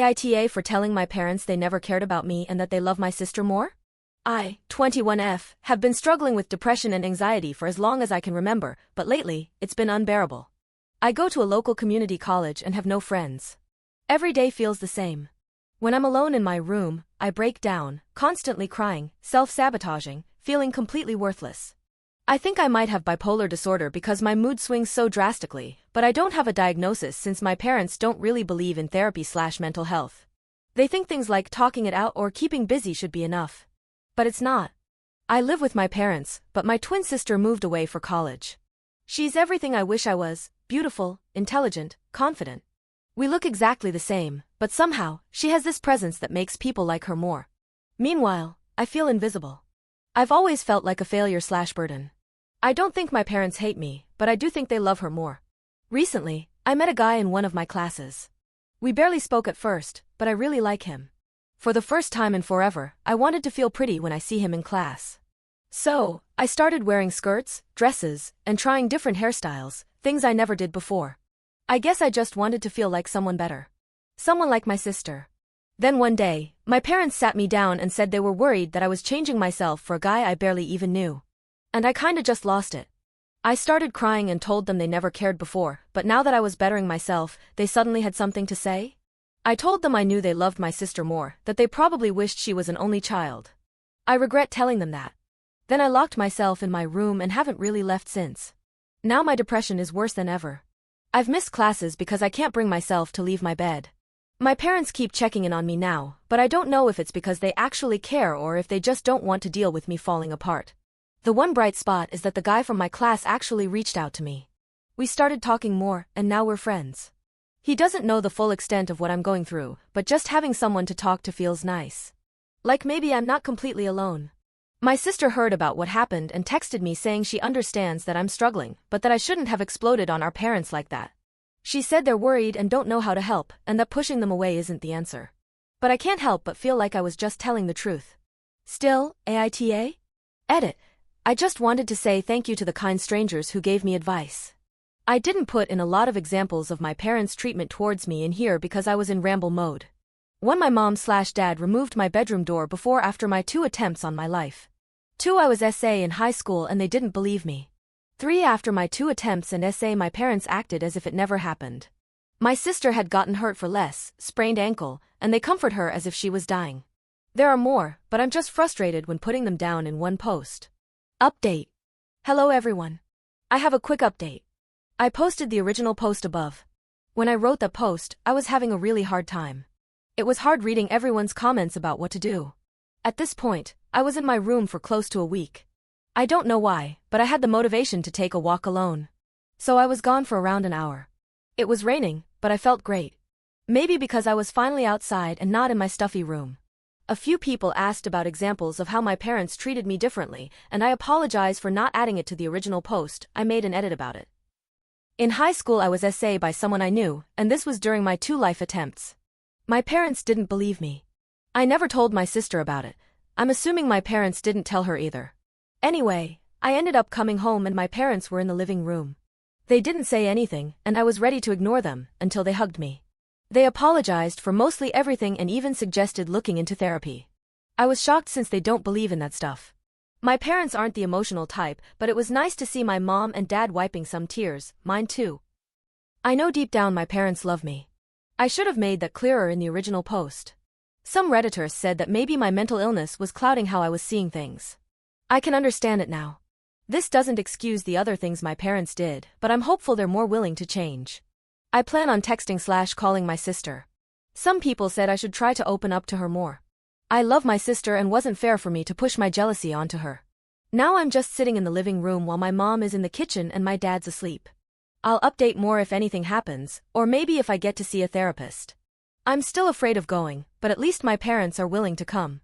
AITA for telling my parents they never cared about me and that they love my sister more? I, 21F, have been struggling with depression and anxiety for as long as I can remember, but lately, it's been unbearable. I go to a local community college and have no friends. Every day feels the same. When I'm alone in my room, I break down, constantly crying, self-sabotaging, feeling completely worthless. I think I might have bipolar disorder because my mood swings so drastically, but I don't have a diagnosis since my parents don't really believe in therapy/mental health. They think things like talking it out or keeping busy should be enough. But it's not. I live with my parents, but my twin sister moved away for college. She's everything I wish I was: beautiful, intelligent, confident. We look exactly the same, but somehow, she has this presence that makes people like her more. Meanwhile, I feel invisible. I've always felt like a failure/burden. I don't think my parents hate me, but I do think they love her more. Recently, I met a guy in one of my classes. We barely spoke at first, but I really like him. For the first time in forever, I wanted to feel pretty when I see him in class. So, I started wearing skirts, dresses, and trying different hairstyles, things I never did before. I guess I just wanted to feel like someone better. Someone like my sister. Then one day, my parents sat me down and said they were worried that I was changing myself for a guy I barely even knew. And I kinda just lost it. I started crying and told them they never cared before, but now that I was bettering myself, they suddenly had something to say? I told them I knew they loved my sister more, that they probably wished she was an only child. I regret telling them that. Then I locked myself in my room and haven't really left since. Now my depression is worse than ever. I've missed classes because I can't bring myself to leave my bed. My parents keep checking in on me now, but I don't know if it's because they actually care or if they just don't want to deal with me falling apart. The one bright spot is that the guy from my class actually reached out to me. We started talking more, and now we're friends. He doesn't know the full extent of what I'm going through, but just having someone to talk to feels nice. Like maybe I'm not completely alone. My sister heard about what happened and texted me saying she understands that I'm struggling, but that I shouldn't have exploded on our parents like that. She said they're worried and don't know how to help, and that pushing them away isn't the answer. But I can't help but feel like I was just telling the truth. Still, AITA? Edit. I just wanted to say thank you to the kind strangers who gave me advice. I didn't put in a lot of examples of my parents' treatment towards me in here because I was in ramble mode. 1. My mom/dad removed my bedroom door before after my 2 attempts on my life. 2. I was SA in high school and they didn't believe me. 3. After my 2 attempts and SA my parents acted as if it never happened. My sister had gotten hurt for less, sprained ankle, and they comfort her as if she was dying. There are more, but I'm just frustrated when putting them down in one post. Update. Hello everyone. I have a quick update. I posted the original post above. When I wrote that post, I was having a really hard time. It was hard reading everyone's comments about what to do. At this point, I was in my room for close to a week. I don't know why, but I had the motivation to take a walk alone. So I was gone for around an hour. It was raining, but I felt great. Maybe because I was finally outside and not in my stuffy room. A few people asked about examples of how my parents treated me differently, and I apologize for not adding it to the original post. I made an edit about it. In high school I was SA by someone I knew, and this was during my 2 life attempts. My parents didn't believe me. I never told my sister about it. I'm assuming my parents didn't tell her either. Anyway, I ended up coming home and my parents were in the living room. They didn't say anything, and I was ready to ignore them, until they hugged me. They apologized for mostly everything and even suggested looking into therapy. I was shocked since they don't believe in that stuff. My parents aren't the emotional type, but it was nice to see my mom and dad wiping some tears, mine too. I know deep down my parents love me. I should have made that clearer in the original post. Some Redditors said that maybe my mental illness was clouding how I was seeing things. I can understand it now. This doesn't excuse the other things my parents did, but I'm hopeful they're more willing to change. I plan on texting/calling my sister. Some people said I should try to open up to her more. I love my sister and wasn't fair for me to push my jealousy onto her. Now I'm just sitting in the living room while my mom is in the kitchen and my dad's asleep. I'll update more if anything happens, or maybe if I get to see a therapist. I'm still afraid of going, but at least my parents are willing to come.